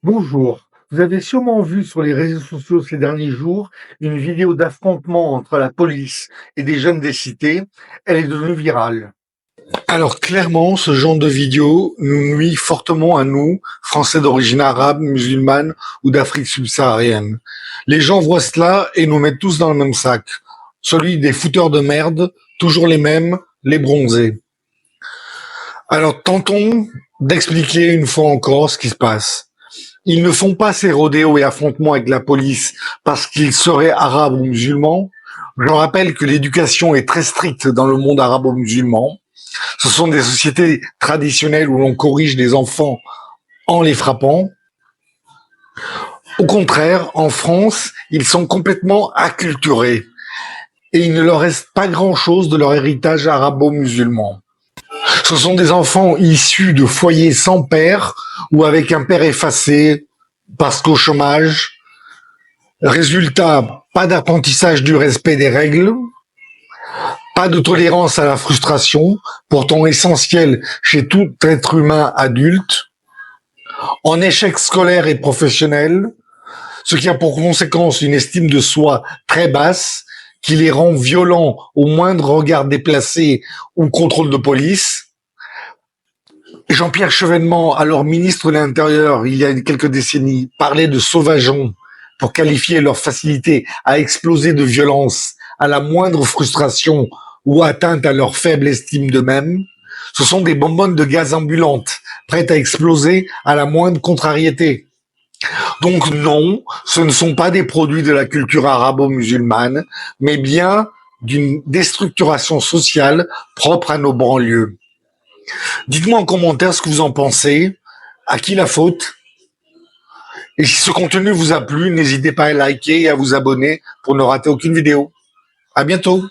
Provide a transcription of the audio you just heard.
Bonjour, vous avez sûrement vu sur les réseaux sociaux ces derniers jours une vidéo d'affrontement entre la police et des jeunes des cités. Elle est devenue virale. Alors clairement, ce genre de vidéo nous nuit fortement à nous, Français d'origine arabe, musulmane ou d'Afrique subsaharienne. Les gens voient cela et nous mettent tous dans le même sac. Celui des fouteurs de merde, toujours les mêmes, les bronzés. Alors tentons d'expliquer une fois encore ce qui se passe. Ils ne font pas ces rodéos et affrontements avec la police parce qu'ils seraient arabes ou musulmans. Je rappelle que l'éducation est très stricte dans le monde arabo-musulman. Ce sont des sociétés traditionnelles où l'on corrige des enfants en les frappant. Au contraire, en France, ils sont complètement acculturés et il ne leur reste pas grand-chose de leur héritage arabo-musulman. Ce sont des enfants issus de foyers sans père ou avec un père effacé parce qu'au chômage. Résultat, pas d'apprentissage du respect des règles, pas de tolérance à la frustration, pourtant essentielle chez tout être humain adulte, en échec scolaire et professionnel, ce qui a pour conséquence une estime de soi très basse, qui les rend violents au moindre regard déplacé ou contrôle de police. Jean-Pierre Chevènement, alors ministre de l'Intérieur, il y a quelques décennies, parlait de sauvageons pour qualifier leur facilité à exploser de violence à la moindre frustration ou atteinte à leur faible estime d'eux-mêmes. Ce sont des bonbonnes de gaz ambulantes, prêtes à exploser à la moindre contrariété. Donc non, ce ne sont pas des produits de la culture arabo-musulmane, mais bien d'une déstructuration sociale propre à nos banlieues. Dites-moi en commentaire ce que vous en pensez, à qui la faute. Et si ce contenu vous a plu, n'hésitez pas à liker et à vous abonner pour ne rater aucune vidéo. À bientôt.